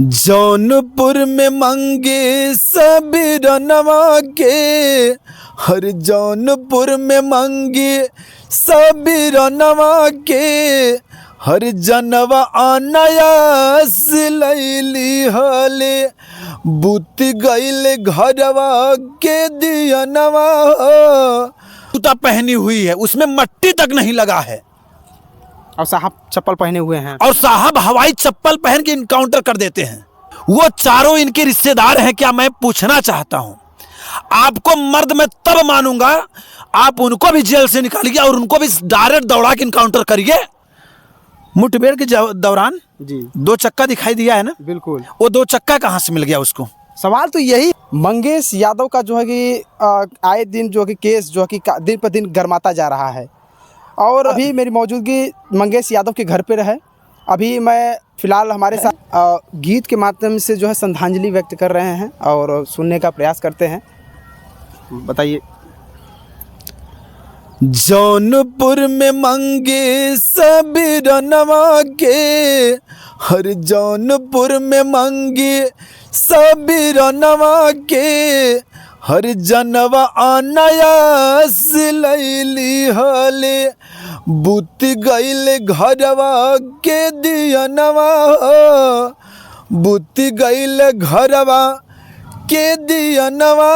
जौनपुर में मंगे सभी रनवा के, हर जौनपुर में मंगे सभी रनवा के, हर जनवा अनायास लैली हले, बुत गईल घरवा के दियनवा। जूता पहनी हुई है, उसमें मट्टी तक नहीं लगा है, और साहब चप्पल पहने हुए हैं, और साहब हवाई चप्पल पहन के इनकाउंटर कर देते हैं। वो चारों इनके रिश्तेदार हैं क्या? मैं पूछना चाहता हूं। आपको मर्द मैं तब मानूंगा, आप उनको भी जेल से निकालिए और उनको भी डायरेक्ट दौड़ा के इनकाउंटर करिए। मुठभेड़ के दौरान जी 2 चक्का दिखाई दिया है ना? बिल्कुल। वो 2 चक्का कहां से मिल गया उसको? सवाल तो यही, मंगेश यादव का जो है कि आए दिन जो कि केस जो है कि दिन पर दिन गर्माता जा रहा है। और अभी मेरी मौजूदगी मंगेश यादव के घर पे है। अभी मैं फ़िलहाल हमारे साथ गीत के माध्यम से जो है श्रद्धांजलि व्यक्त कर रहे हैं और सुनने का प्रयास करते हैं। बताइए। जौनपुर में मंगे सभी रनवा के, हर जौनपुर में मंगे सभी रनवा के, हर जनवा अनायास लैली हले, बुत गईल घरवा के दियनवा, बुत गईल घरवा के दियनवा,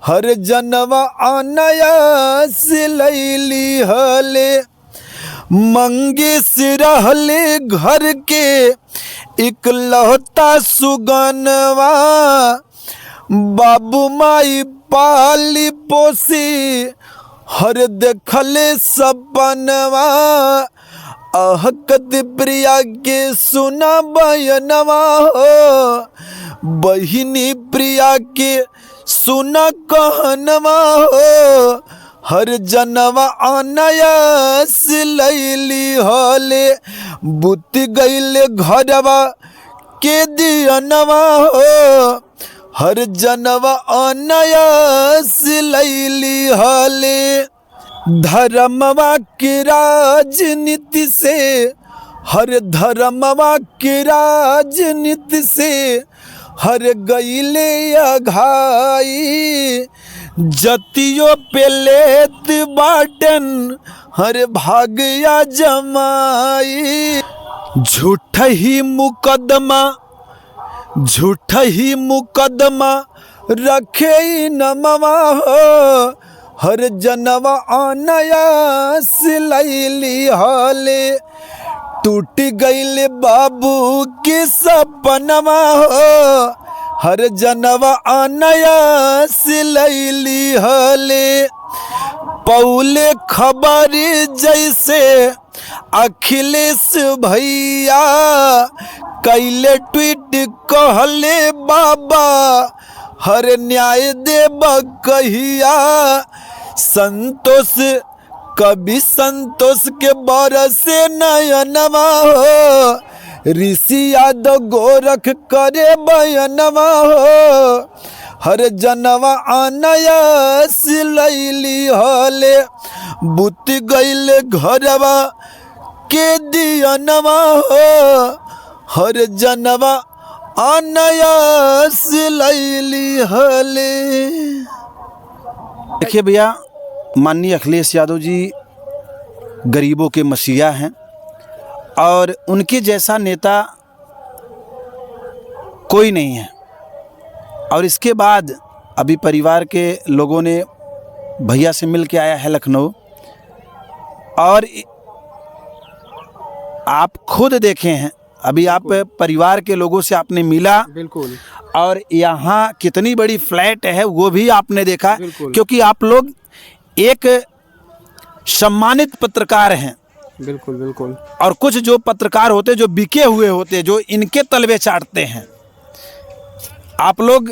हर जनवा अनायास लैली हले। मंगेश रहले घर के इकलौता सुगनवा, बाबू माई पाली पोसी हर देखले सपनवा, अहकत प्रिया के सुना बयनवा हो, बहिनी प्रिया के सुना कहनवा हो, हर जनवा अनायास लैली हले, बुत गईल घरवा के दियनवा हो, हर जनवा अनायास लैली हले। धर्मवा की राजनीति से, हर धर्मवा की राजनीति से हर गईले अघाई, जतियों पे लेत बाटन हर भाग्या जमाई। झूठा ही मुकदमा रखे नमवा हो, हर जनवा अनायास लैली हले, टूट गईल बाबू के सपनवा हो, हर जनवा अनायास लैली हले। पौले खबर जैसे अखिलेश भैया, कैले ट्वीट कहले बाबा हर न्याय देब कहिया, संतोष कभी संतोष के बरसे नयनवा हो, ऋषि यादव गोरख करे बयनवा हो, हर जनवा अनायास लैली हले, बुत गईल घरवा के दियनवा हो, हर जनवा अनायास लैली हले। देखिए भैया, माननीय अखिलेश यादव जी गरीबों के मसीहा हैं और उनके जैसा नेता कोई नहीं है। और इसके बाद अभी परिवार के लोगों ने भैया से मिल के आया है लखनऊ, और आप खुद देखे हैं, अभी आप परिवार के लोगों से आपने मिला। बिल्कुल। और यहाँ कितनी बड़ी फ्लैट है वो भी आपने देखा, क्योंकि आप लोग एक सम्मानित पत्रकार हैं। बिल्कुल बिल्कुल। और कुछ जो पत्रकार होते जो बिके हुए होते, जो इनके तलवे चाटते हैं, आप लोग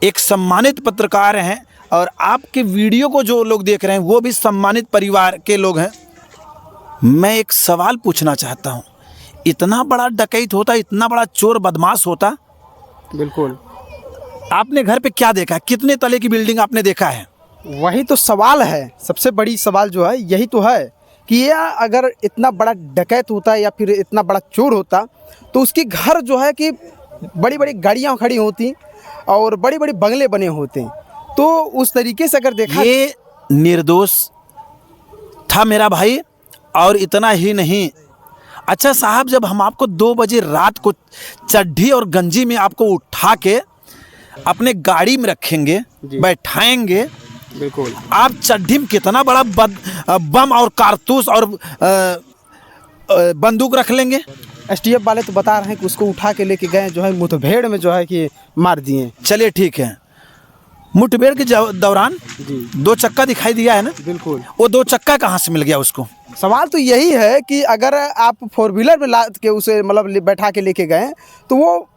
एक सम्मानित पत्रकार हैं और आपके वीडियो को जो लोग देख रहे हैं वो भी सम्मानित परिवार के लोग हैं। मैं एक सवाल पूछना चाहता हूं, इतना बड़ा डकैत होता, इतना बड़ा चोर बदमाश होता? बिल्कुल। आपने घर पे क्या देखा? कितने तले की बिल्डिंग आपने देखा है? वही तो सवाल है, सबसे बड़ी सवाल जो है यही तो है कि यह अगर इतना बड़ा डकैत होता या फिर इतना बड़ा चोर होता तो उसके घर जो है कि बड़ी बड़ी गाड़ियाँ खड़ी होती और बड़े बड़े बंगले बने होते। तो उस तरीके से अगर देखा, ये निर्दोष था मेरा भाई। और इतना ही नहीं, अच्छा साहब, जब हम आपको 2 बजे रात को चड्ढी और गंजी में आपको उठा के अपने गाड़ी में रखेंगे, बैठाएंगे, बिल्कुल आप चड्ढी में कितना बड़ा बम और कारतूस और बंदूक रख लेंगे। एसटीएफ वाले तो बता रहे हैं कि उसको उठा के लेके गए, जो है मुठभेड़ में जो है कि मार दिए। चलिए ठीक है, मुठभेड़ के दौरान जी 2 चक्का दिखाई दिया है ना, बिल्कुल। वो 2 चक्का कहाँ से मिल गया उसको? सवाल तो यही है कि अगर आप 4 व्हीलर में लाद के उसे मतलब बैठा के लेके गए तो वो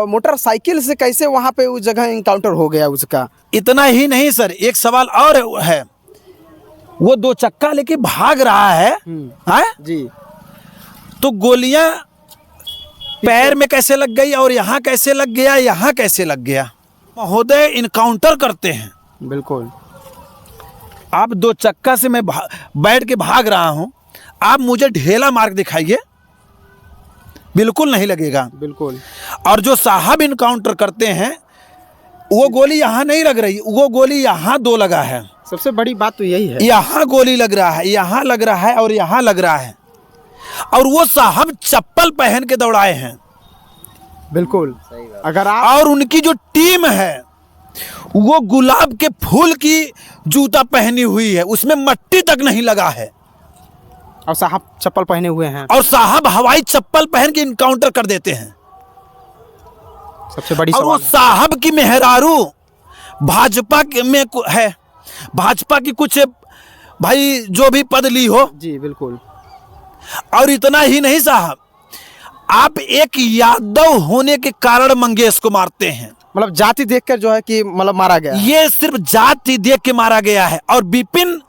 मोटरसाइकिल से कैसे वहाँ पे उस जगह इनकाउंटर हो गया उसका? इतना ही नहीं सर, एक सवाल और है, वो 2 चक्का लेके भाग रहा है, जी, तो गोलियां पैर में कैसे लग गई और यहाँ कैसे लग गया, यहाँ कैसे लग गया? महोदय, इनकाउंटर करते हैं। बिल्कुल। आप 2 चक्का से मैं बैठ के भाग रहा हूं, आप मुझे ढेला मार्क दिखाइए, बिल्कुल नहीं लगेगा। बिल्कुल। और जो साहब इनकाउंटर करते हैं, वो गोली यहाँ नहीं लग रही, वो गोली यहाँ 2 लगा है। सबसे बड़ी बात तो यही है, यहाँ गोली लग रहा है, यहाँ लग रहा है और यहाँ लग रहा है, और वो साहब चप्पल पहन के दौड़ाए हैं। बिल्कुल। अगर आप, और उनकी जो टीम है वो गुलाब के फूल की जूता पहनी हुई है, उसमें मट्टी तक नहीं लगा है, और साहब चप्पल पहने हुए हैं, और साहब हवाई चप्पल पहन के इनकाउंटर कर देते हैं। सबसे बड़ी और वो सवाल साहब की मेहरारू भाजपा में है, भाजपा की कुछ भाई जो भी पद ली हो। जी बिल्कुल। और इतना ही नहीं साहब, आप एक यादव होने के कारण मंगेश को मारते हैं, मतलब जाति देखकर जो है कि मतलब मारा गया। ये सिर्फ जाति देख के मारा गया है। और विपिन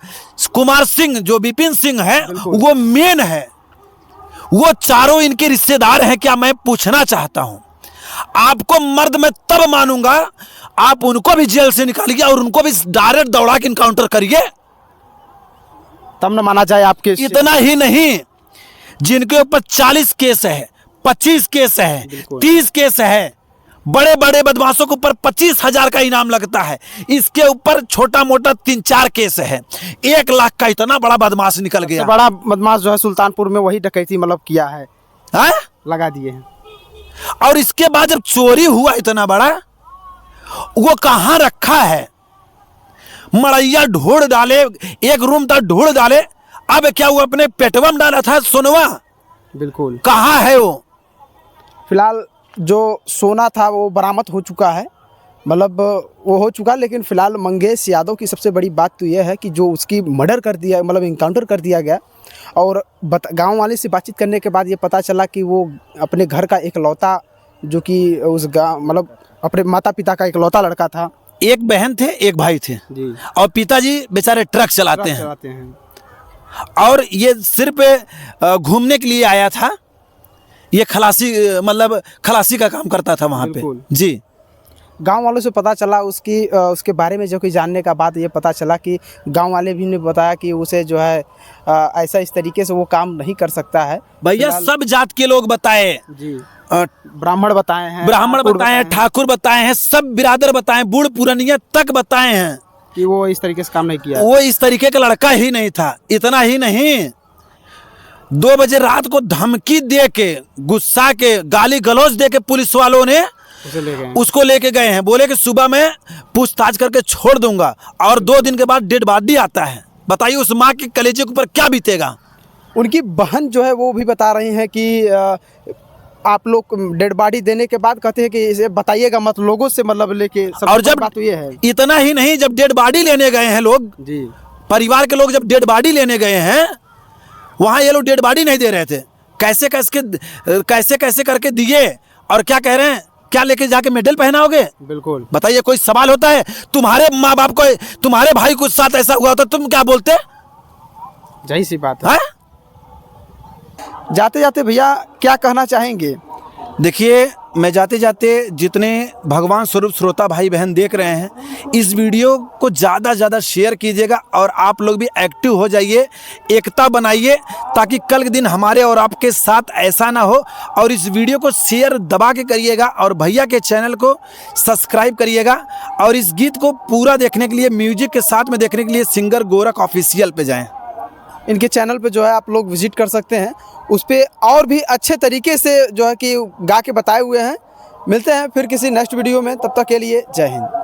कुमार सिंह, जो विपिन सिंह है, वो मेन है, वो चारों इनके रिश्तेदार हैं। क्या मैं पूछना चाहता हूं, आपको मर्द मैं तब मानूंगा, आप उनको भी जेल से निकालिए और उनको भी डायरेक्ट दौड़ा के इनकाउंटर करिए, तब न माना जाए आपके। इतना ही नहीं, जिनके ऊपर 40 केस है, 25 केस है, 30 केस है, बड़े बड़े बदमाशों के ऊपर 25,000 का इनाम लगता है, इसके ऊपर छोटा मोटा 3-4 केस है, 1 लाख का इतना बड़ा बदमाश निकल गया। बड़ा बदमाश जो है सुल्तानपुर में वही डकैती मतलब किया है, लगा दिए हैं। और इसके बाद जब चोरी हुआ इतना बड़ा, वो कहां रखा है? मड़ैया ढूंढ डाले, एक रूम तक ढूंढ डाले, अब क्या वो अपने पेटवा में डाला था सोनवा? बिल्कुल। कहां है वो? फिलहाल जो सोना था वो बरामद हो चुका है, मतलब वो हो चुका, लेकिन फिलहाल मंगेश यादव की सबसे बड़ी बात तो यह है कि जो उसकी मर्डर कर दिया, मतलब इनकाउंटर कर दिया गया। और गांव वाले से बातचीत करने के बाद ये पता चला कि वो अपने घर का इकलौता, जो कि उस गाँव मतलब अपने माता पिता का इकलौता लड़का था। एक बहन थे, एक भाई थे जी। और पिताजी बेचारे ट्रक चलाते हैं। और ये सिर्फ घूमने के लिए आया था, ये खलासी, मतलब खलासी का काम करता था वहाँ पे। जी। गांव वालों से पता चला उसके बारे में जो कि जानने का बाद ये पता चला कि गांव वाले भी ने बताया कि उसे जो है ऐसा इस तरीके से वो काम नहीं कर सकता है। भैया सब जात के लोग बताए जी, ब्राह्मण बताए हैं, ठाकुर बताए हैं, सब बिरादर बताए, बूढ़ पुरानिया तक बताए हैं कि वो इस तरीके से काम नहीं किया, वो इस तरीके का लड़का ही नहीं था। इतना ही नहीं, 2 बजे रात को धमकी दे के, गुस्सा के, गाली गलौज दे के पुलिस वालों ने उसको लेके गए हैं। बोले कि सुबह में पूछताछ करके छोड़ दूंगा, और 2 दिन के बाद डेड बॉडी आता है। बताइए उस माँ के कलेजे के ऊपर क्या बीतेगा। उनकी बहन जो है वो भी बता रही हैं कि आप लोग डेड बॉडी देने के बाद कहते हैं कि इसे बताइएगा मत लोगों से, मतलब लेके। और जब बात तो ये है, इतना ही नहीं, जब डेड बॉडी लेने गए हैं लोग जी, परिवार के लोग जब डेड बॉडी लेने गए हैं, वहां ये लोग डेड बॉडी नहीं दे रहे थे, कैसे कैसे करके दिए। और क्या कह रहे हैं, क्या लेके जाके मेडल पहनाओगे? बिल्कुल। बताइए, कोई सवाल होता है? तुम्हारे माँ बाप को, तुम्हारे भाई को साथ ऐसा हुआ तो तुम क्या बोलते? यही सी बात है। जाते जाते भैया क्या कहना चाहेंगे? देखिए, मैं जाते जाते जितने भगवान स्वरूप श्रोता भाई बहन देख रहे हैं, इस वीडियो को ज़्यादा से ज़्यादा शेयर कीजिएगा और आप लोग भी एक्टिव हो जाइए, एकता बनाइए, ताकि कल के दिन हमारे और आपके साथ ऐसा ना हो। और इस वीडियो को शेयर दबा के करिएगा और भैया के चैनल को सब्सक्राइब करिएगा। और इस गीत को पूरा देखने के लिए, म्यूजिक के साथ में देखने के लिए सिंगर गोरख ऑफिशियल पे जाएँ। इनके चैनल पे जो है आप लोग विजिट कर सकते हैं, उस पर और भी अच्छे तरीके से जो है कि गा के बताए हुए हैं। मिलते हैं फिर किसी नेक्स्ट वीडियो में, तब तक के लिए जय हिंद।